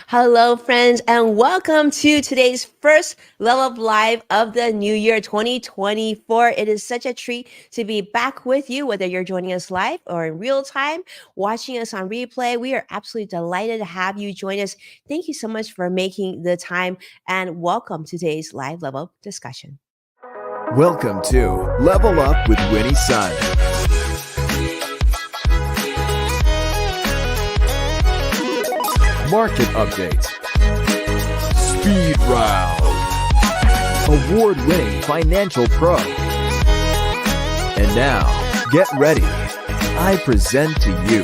Hello, friends, and welcome to today's first Level Up Live of the new year 2024. It is such a treat to be back with you, whether you're joining us live or in real time, watching us on replay. We are absolutely delighted to have you join us. Thank you so much for making the time, and welcome to today's live level discussion. Welcome to Level Up with Winnie Sun. Market update. Speed round. Award-winning financial pro. And now, get ready. I present to you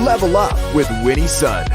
Level Up with Winnie Sun.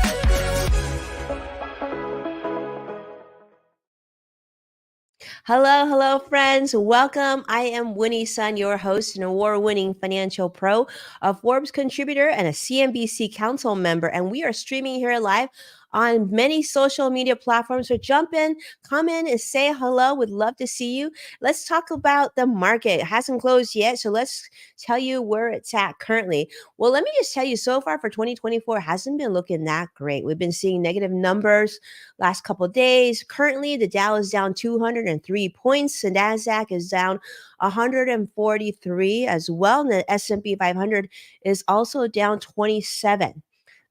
Hello, friends. Welcome. I am Winnie Sun, your host, an award-winning financial pro, a Forbes contributor, and a CNBC council member. And we are streaming here live on many social media platforms. So jump in, come in, and say hello. Would love to see you. Let's talk about the market. It hasn't closed yet, so let's tell you where it's at currently. Well, let me just tell you, so far for 2024, hasn't been looking that great. We've been seeing negative numbers last couple of days. Currently, the Dow is down 203 points. The Nasdaq is down 143 as well. And the S&P 500 is also down 27.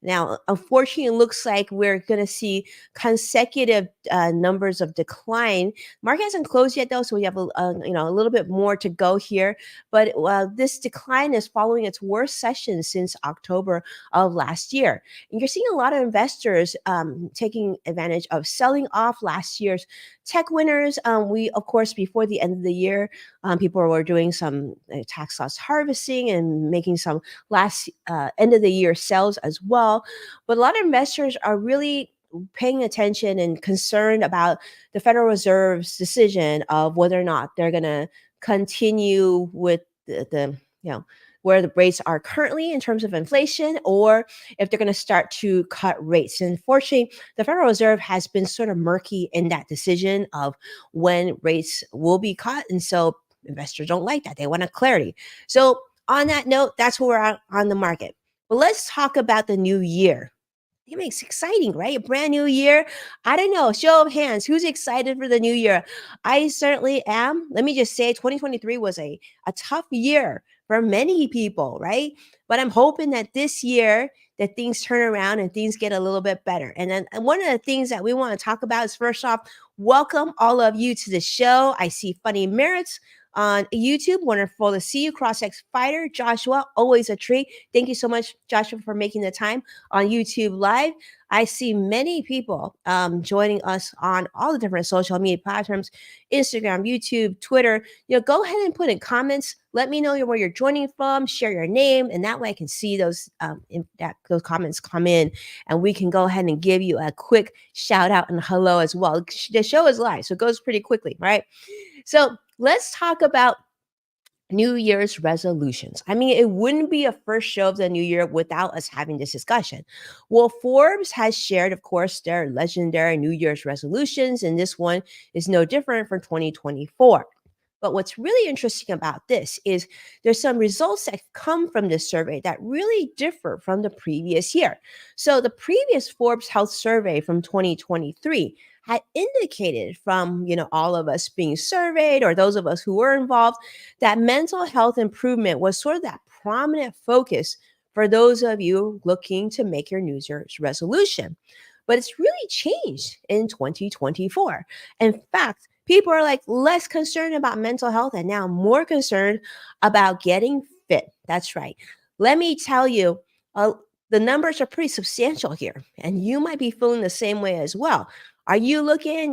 Now, unfortunately, it looks like we're going to see consecutive numbers of decline. Market hasn't closed yet, though, so we have a little bit more to go here. But this decline is following its worst session since October of last year. And you're seeing a lot of investors taking advantage of selling off last year's tech winners. We, of course, before the end of the year, people were doing some tax loss harvesting and making some last end of the year sales as well. But a lot of investors are really paying attention and concerned about the Federal Reserve's decision of whether or not they're going to continue with the where the rates are currently in terms of inflation, or if they're going to start to cut rates. And unfortunately, the Federal Reserve has been sort of murky in that decision of when rates will be cut. And so investors don't like that. They want a clarity. So on that note, that's where we're at on the market. But let's talk about the new year. It makes exciting, right? A brand new year. I don't know. Show of hands. Who's excited for the new year? I certainly am. Let me just say 2023 was a tough year for many people, right? But I'm hoping that this year that things turn around and things get a little bit better. And then one of the things that we want to talk about is, first off, welcome all of you to the show. I see Funny Merits on YouTube. Wonderful to see you. CrossX Fighter, Joshua, always a treat. Thank you so much, Joshua, for making the time on YouTube Live. I see many people joining us on all the different social media platforms, Instagram, YouTube, Twitter. Go ahead and put in comments. Let me know where you're joining from. Share your name, and that way I can see those comments come in, and we can go ahead and give you a quick shout out and hello as well. The show is live, so it goes pretty quickly, right? So let's talk about New Year's resolutions. I mean, it wouldn't be a first show of the new year without us having this discussion. Well, Forbes has shared, of course, their legendary New Year's resolutions, and this one is no different for 2024. But what's really interesting about this is there's some results that come from this survey that really differ from the previous year. So the previous Forbes Health Survey from 2023 had indicated from all of us being surveyed, or those of us who were involved, that mental health improvement was sort of that prominent focus for those of you looking to make your New Year's resolution. But it's really changed in 2024. In fact, people are like less concerned about mental health and now more concerned about getting fit. That's right. Let me tell you, the numbers are pretty substantial here, and you might be feeling the same way as well. Are you looking,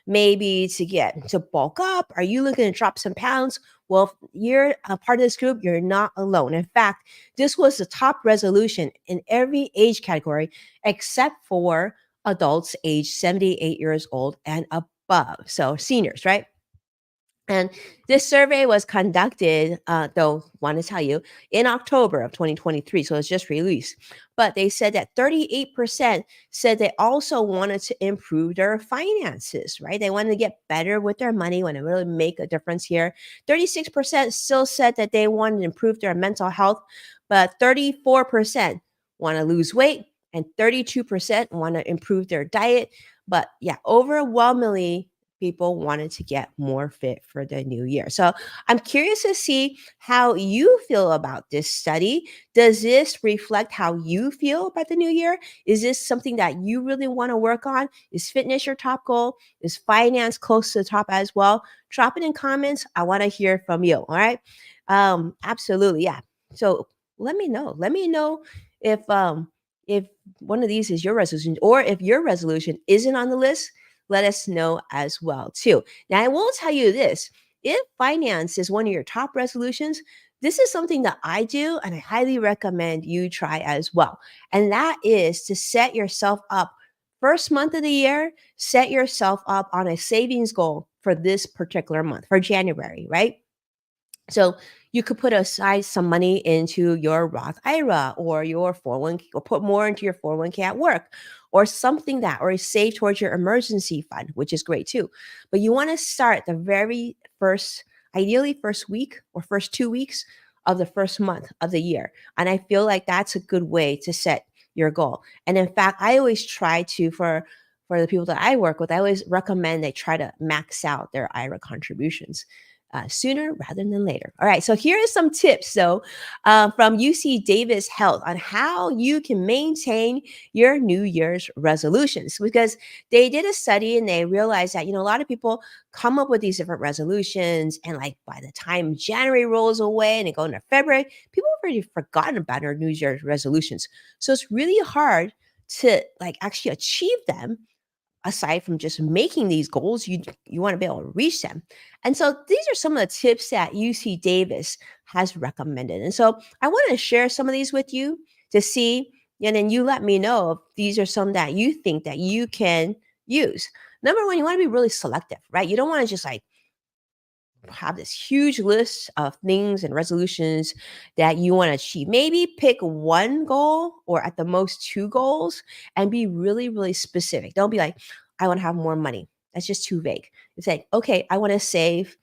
maybe to bulk up? Are you looking to drop some pounds? Well, if you're a part of this group, you're not alone. In fact, this was the top resolution in every age category except for adults age 78 years old and above. So seniors, right? And this survey was conducted, though, want to tell you, in October of 2023. So it's just released. But they said that 38% said they also wanted to improve their finances, right? They wanted to get better with their money, want to really make a difference here. 36% still said that they wanted to improve their mental health, but 34% want to lose weight. and 32% want to improve their diet. But yeah, overwhelmingly, people wanted to get more fit for the new year. So I'm curious to see how you feel about this study. Does this reflect how you feel about the new year? Is this something that you really want to work on? Is fitness your top goal? Is finance close to the top as well? Drop it in comments. I want to hear from you. All right. Absolutely. Yeah. So let me know. Let me know if one of these is your resolution, or if your resolution isn't on the list, let us know as well too. Now I will tell you this: if finance is one of your top resolutions, this is something that I do and I highly recommend you try as well. And that is to set yourself up first month of the year, set yourself up on a savings goal for this particular month, for January, right? So you could put aside some money into your Roth IRA or your 401k, or put more into your 401k at work, or something that, or save towards your emergency fund, which is great too. But you want to start the very first, ideally first week or first 2 weeks of the first month of the year. And I feel like that's a good way to set your goal. And in fact, I always try to, for the people that I work with, I always recommend they try to max out their IRA contributions sooner rather than later. All right, so here are some tips, though, from UC Davis Health on how you can maintain your New Year's resolutions. Because they did a study and they realized that, a lot of people come up with these different resolutions, and like by the time January rolls away and they go into February, people have already forgotten about our New Year's resolutions. So it's really hard to like actually achieve them. Aside from just making these goals, you want to be able to reach them. And so these are some of the tips that UC Davis has recommended. And so I want to share some of these with you to see, and then you let me know if these are some that you think that you can use. Number one, you want to be really selective, right? You don't want to just like have this huge list of things and resolutions that you want to achieve. Maybe pick one goal or at the most two goals and be really, really specific. Don't be like, I want to have more money. That's just too vague. It's like, okay, I want to save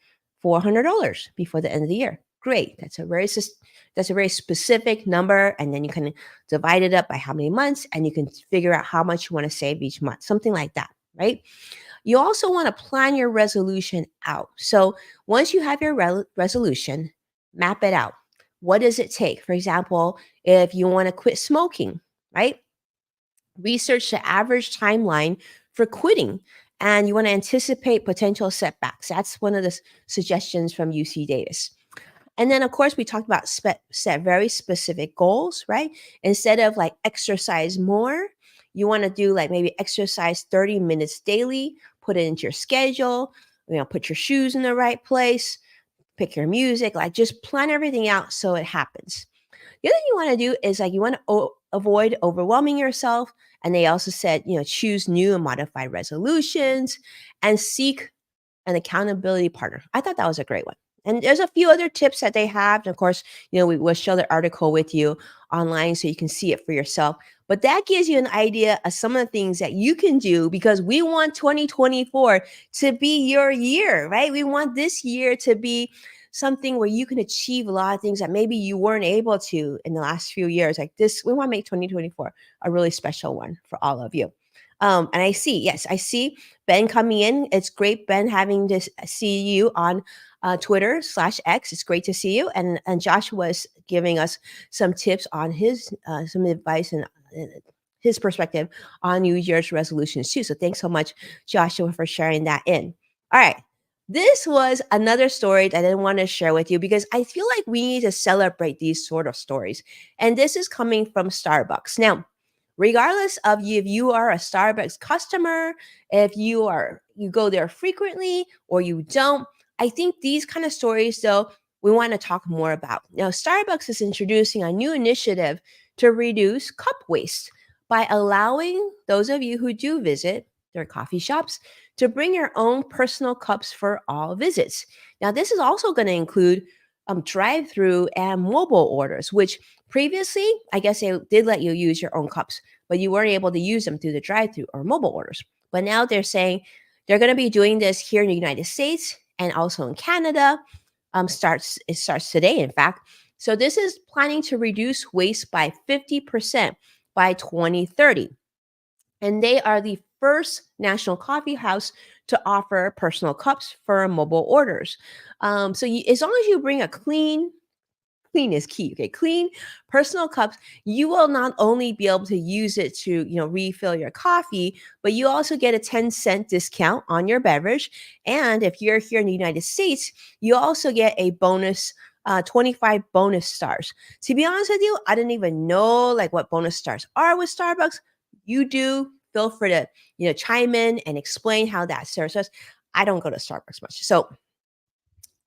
$400 before the end of the year. Great. That's a very specific number. And then you can divide it up by how many months, and you can figure out how much you want to save each month, something like that, right? You also want to plan your resolution out. So once you have your resolution, map it out. What does it take? For example, if you want to quit smoking, right? Research the average timeline for quitting, and you want to anticipate potential setbacks. That's one of the suggestions from UC Davis. And then, of course, we talked about set very specific goals, right? Instead of like exercise more, you want to do like maybe exercise 30 minutes daily, put it into your schedule, put your shoes in the right place, pick your music, like just plan everything out so it happens. The other thing you want to do is like you want to avoid overwhelming yourself. And they also said, choose new and modified resolutions and seek an accountability partner. I thought that was a great one. And there's a few other tips that they have. And of course, we will share the article with you online so you can see it for yourself. But that gives you an idea of some of the things that you can do, because we want 2024 to be your year, right? We want this year to be something where you can achieve a lot of things that maybe you weren't able to in the last few years. Like this, we want to make 2024 a really special one for all of you. And I see Ben coming in. It's great, Ben, having to see you on Twitter/X. It's great to see you. And Joshua was giving us some tips on his some advice and his perspective on New Year's resolutions too. So thanks so much, Joshua, for sharing that in. All right. This was another story that I didn't want to share with you because I feel like we need to celebrate these sort of stories. And this is coming from Starbucks. Now, regardless of if you are a Starbucks customer, if you go there frequently or you don't, I think these kind of stories, though, we want to talk more about. Now, Starbucks is introducing a new initiative to reduce cup waste by allowing those of you who do visit their coffee shops to bring your own personal cups for all visits. Now, this is also going to include drive-through and mobile orders, which previously, I guess they did let you use your own cups, but you weren't able to use them through the drive-through or mobile orders. But now they're saying they're going to be doing this here in the United States and also in Canada. It starts today, in fact. So this is planning to reduce waste by 50% by 2030. And they are the first national coffee house to offer personal cups for mobile orders. As long as you bring a clean is key. Okay, clean personal cups. You will not only be able to use it to refill your coffee, but you also get a 10-cent discount on your beverage. And if you're here in the United States, you also get a bonus. 25 bonus stars. To be honest with you, I didn't even know like what bonus stars are with Starbucks. You do. Feel free to chime in and explain how that serves us. I don't go to Starbucks much, so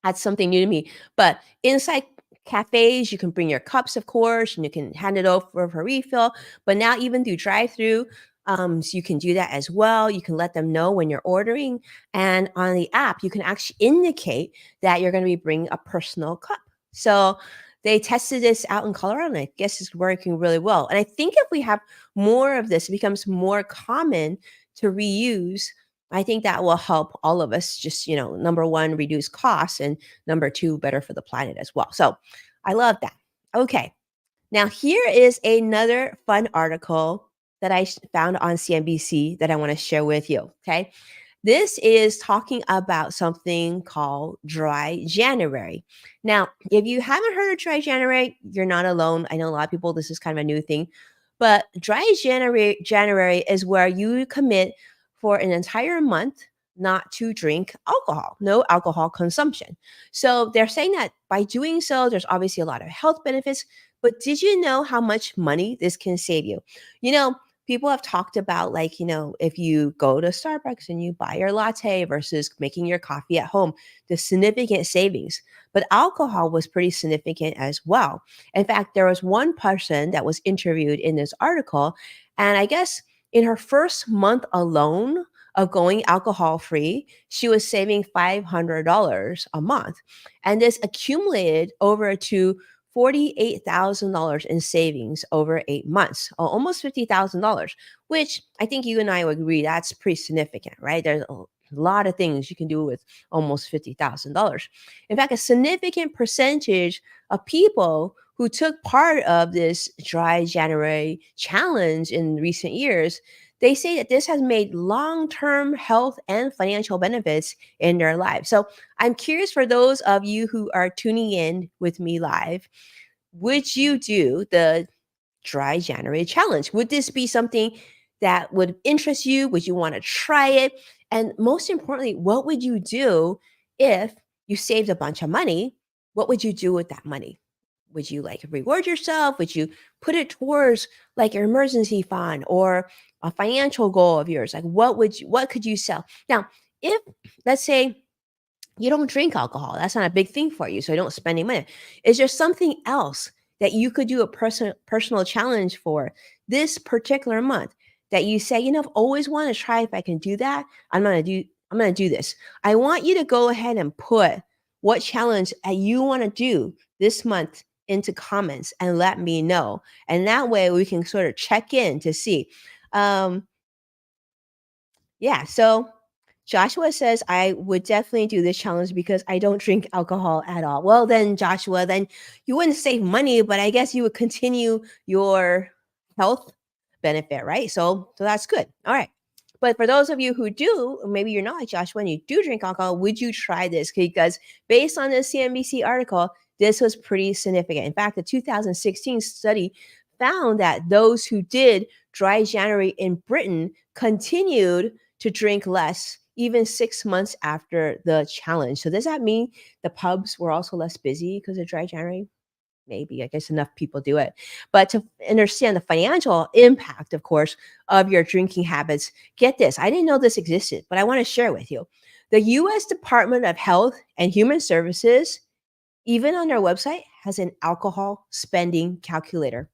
that's something new to me. But inside cafes, you can bring your cups, of course, and you can hand it over for refill. But now, even through drive-through, so you can do that as well. You can let them know when you're ordering, and on the app, you can actually indicate that you're going to be bringing a personal cup. So they tested this out in Colorado, and I guess it's working really well. And I think if we have more of this, it becomes more common to reuse. I think that will help all of us just, number one, reduce costs, and number two, better for the planet as well. So I love that. Okay. Now, here is another fun article that I found on CNBC that I want to share with you. Okay. This is talking about something called dry January. Now, if you haven't heard of dry January, you're not alone. I know a lot of people, this is kind of a new thing. But dry January is where you commit for an entire month not to drink alcohol, no alcohol consumption. So they're saying that by doing so, there's obviously a lot of health benefits. But did you know how much money this can save you? You know, people have talked about like, if you go to Starbucks and you buy your latte versus making your coffee at home, the significant savings. But alcohol was pretty significant as well. In fact, there was one person that was interviewed in this article, and I guess in her first month alone of going alcohol free, she was saving $500 a month. And this accumulated over to $48,000 in savings over 8 months, almost $50,000, which I think you and I would agree that's pretty significant, right? There's a lot of things you can do with almost $50,000. In fact, a significant percentage of people who took part of this dry January challenge in recent years, they say that this has made long-term health and financial benefits in their lives. So I'm curious, for those of you who are tuning in with me live, would you do the dry January challenge? Would this be something that would interest you? Would you want to try it? And most importantly, what would you do if you saved a bunch of money? What would you do with that money? Would you like reward yourself? Would you put it towards like your emergency fund or a financial goal of yours? Like what could you sell? Now, if let's say you don't drink alcohol, that's not a big thing for you, so you don't spend any money. Is there something else that you could do a personal challenge for this particular month that you say, I've always wanted to try if I can do that. I'm gonna do this. I want you to go ahead and put what challenge that you want to do this month into comments and let me know. And that way we can sort of check in to see. Um, yeah, so Joshua says, I would definitely do this challenge because I don't drink alcohol at all. Well, then, Joshua, then you wouldn't save money, but I guess you would continue your health benefit, right? So that's good. All right. But for those of you who do, or maybe you're not like Joshua and you do drink alcohol, would you try this? Because based on this CNBC article, this was pretty significant. In fact, the 2016 study found that those who did dry January in Britain continued to drink less even 6 months after the challenge. So does that mean the pubs were also less busy because of dry January? Maybe. I guess enough people do it. But to understand the financial impact, of course, of your drinking habits, get this. I didn't know this existed, but I want to share with you. The U.S. Department of Health and Human Services, even on their website, has an alcohol spending calculator.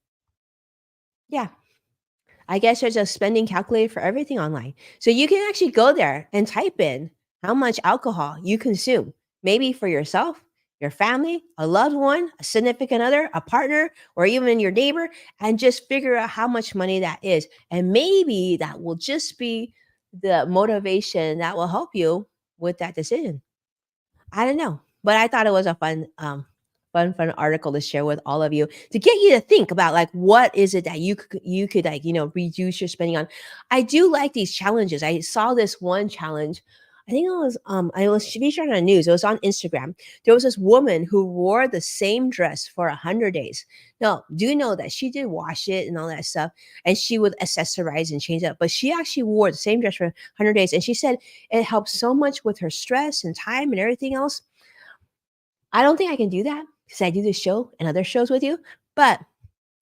Yeah, I guess there's a spending calculator for everything online. So you can actually go there and type in how much alcohol you consume, maybe for yourself, your family, a loved one, a significant other, a partner, or even your neighbor, and just figure out how much money that is. And maybe that will just be the motivation that will help you with that decision. I don't know, but I thought it was a fun article to share with all of you to get you to think about like what is it that you could like reduce your spending on. I do like these challenges. I saw this one challenge. I was featured on the news. It was on Instagram. There was this woman who wore the same dress for 100 days. Now, do you know that she did wash it and all that stuff, and she would accessorize and change it up, but she actually wore the same dress for 100 days, and she said it helps so much with her stress and time and everything else. I don't think I can do that because I do this show and other shows with you, but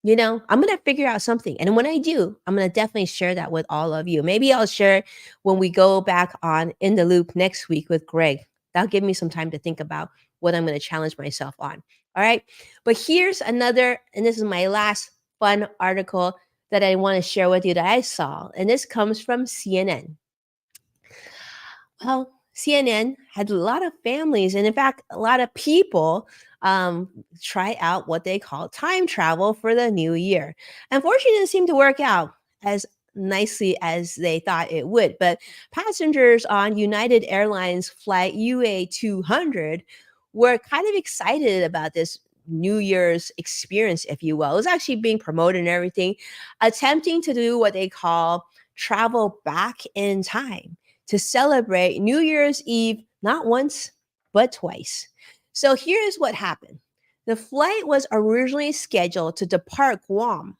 I'm going to figure out something. And when I do, I'm going to definitely share that with all of you. Maybe I'll share it when we go back on In the Loop next week with Greg. That'll give me some time to think about what I'm going to challenge myself on. All right. But here's another, and this is my last fun article that I want to share with you that I saw. And this comes from CNN. Well, CNN had a lot of families, and in fact, a lot of people try out what they call time travel for the new year. Unfortunately, it didn't seem to work out as nicely as they thought it would. But passengers on United Airlines flight UA 200 were kind of excited about this New Year's experience, if you will. It was actually being promoted and everything, attempting to do what they call travel back in time to celebrate New Year's Eve, not once, but twice. So here's what happened. The flight was originally scheduled to depart Guam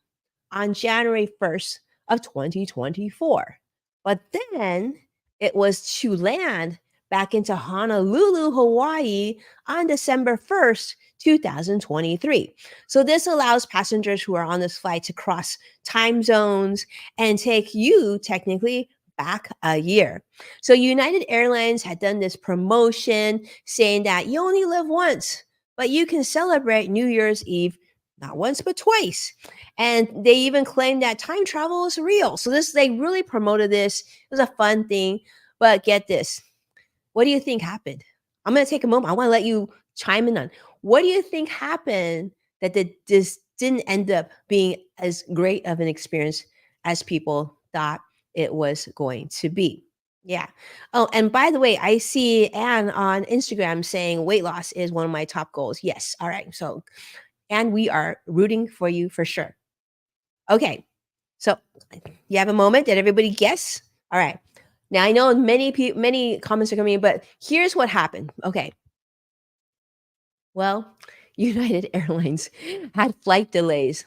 on January 1st of 2024. But then it was to land back into Honolulu, Hawaii on December 1st, 2023. So this allows passengers who are on this flight to cross time zones and take you technically back a year. So United Airlines had done this promotion saying that you only live once, but you can celebrate New Year's Eve not once but twice. And they even claimed that time travel is real. So they really promoted this. It was a fun thing. But get this. What do you think happened? I'm going to take a moment. I want to let you chime in on what do you think happened that this didn't end up being as great of an experience as people thought it was going to be. Yeah. Oh, and by the way, I see Anne on Instagram saying weight loss is one of my top goals. Yes. All right. So, and we are rooting for you for sure. Okay. So, you have a moment? Did everybody guess? All right. Now I know many comments are coming in, but here's what happened. Okay. Well, United Airlines had flight delays.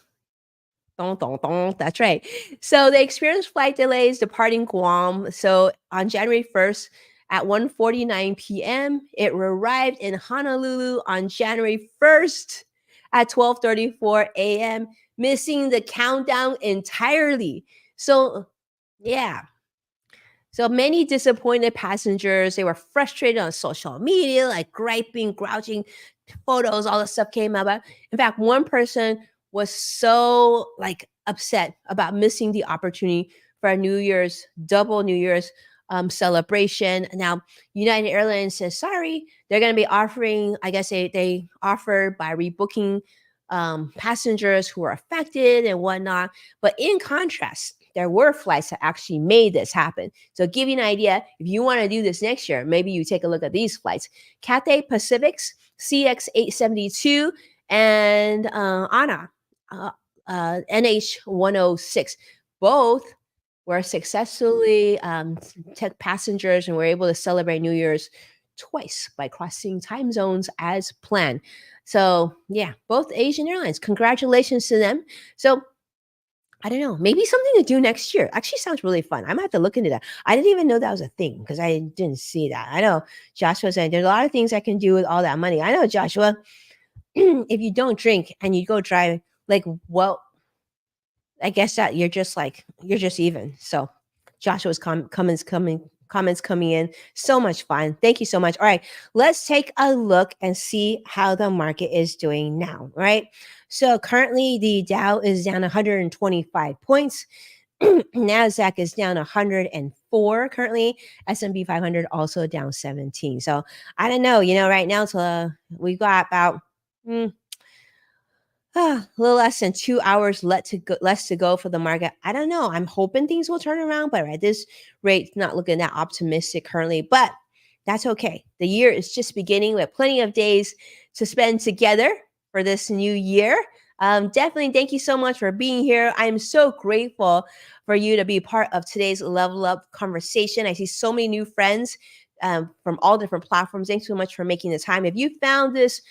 That's right. So they experienced flight delays departing Guam. So on January 1st at 1:49 p.m., it arrived in Honolulu on January 1st at 12:34 a.m., missing the countdown entirely. So, yeah. So many disappointed passengers, they were frustrated on social media, like griping, grouching, photos, all this stuff came about. In fact, one person was so like upset about missing the opportunity for a double New Year's celebration. Now, United Airlines says, sorry, they're going to be offering, I guess they offer by rebooking passengers who are affected and whatnot. But in contrast, there were flights that actually made this happen. So give you an idea, if you want to do this next year, maybe you take a look at these flights. Cathay Pacific's CX872 and ANA NH106. Both were successfully took passengers and were able to celebrate New Year's twice by crossing time zones as planned. So yeah, both Asian airlines. Congratulations to them. So I don't know, maybe something to do next year. Actually sounds really fun. I might have to look into that. I didn't even know that was a thing because I didn't see that. I know Joshua said there's a lot of things I can do with all that money. I know, Joshua, if you don't drink and you go drive, like, well, I guess that you're just even. So Joshua's comments coming in. So much fun. Thank you so much. All right, let's take a look and see how the market is doing now. All right. So currently the Dow is down 125 points. NASDAQ is down 104 currently. S&P 500 also down 17. So I don't know, right now we've got about a little less than 2 hours less to go for the market. I don't know. I'm hoping things will turn around, but at this rate, not looking that optimistic currently. But that's okay. The year is just beginning. We have plenty of days to spend together. for this new year. Definitely thank you so much for being here. I'm so grateful for you to be part of today's Level Up conversation. I see so many new friends from all different platforms. Thanks so much for making the time. If you found this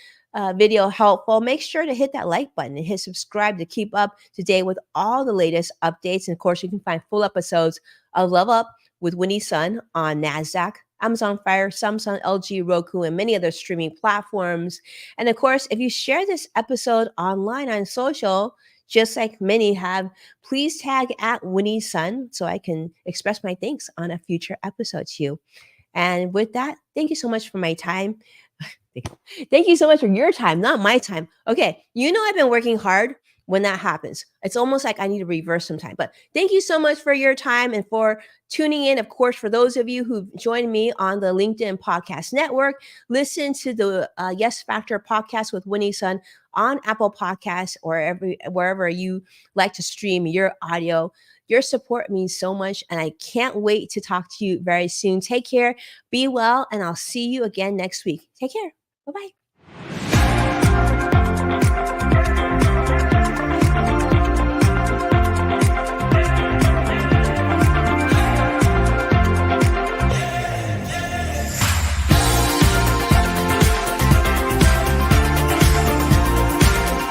video helpful, make sure to hit that like button and hit subscribe to keep up to date with all the latest updates. And of course, you can find full episodes of Level Up with Winnie Sun on NASDAQ, Amazon Fire, Samsung, LG, Roku, and many other streaming platforms. And of course, if you share this episode online on social, just like many have, please tag at Winnie Sun so I can express my thanks on a future episode to you. And with that, thank you so much for my time. Thank you so much for your time, not my time. Okay, I've been working hard when that happens. It's almost like I need to reverse some time. But thank you so much for your time and for tuning in. Of course, for those of you who've joined me on the LinkedIn Podcast Network, listen to the Yes Factor podcast with Winnie Sun on Apple Podcasts or wherever you like to stream your audio. Your support means so much, and I can't wait to talk to you very soon. Take care, be well, and I'll see you again next week. Take care. Bye-bye.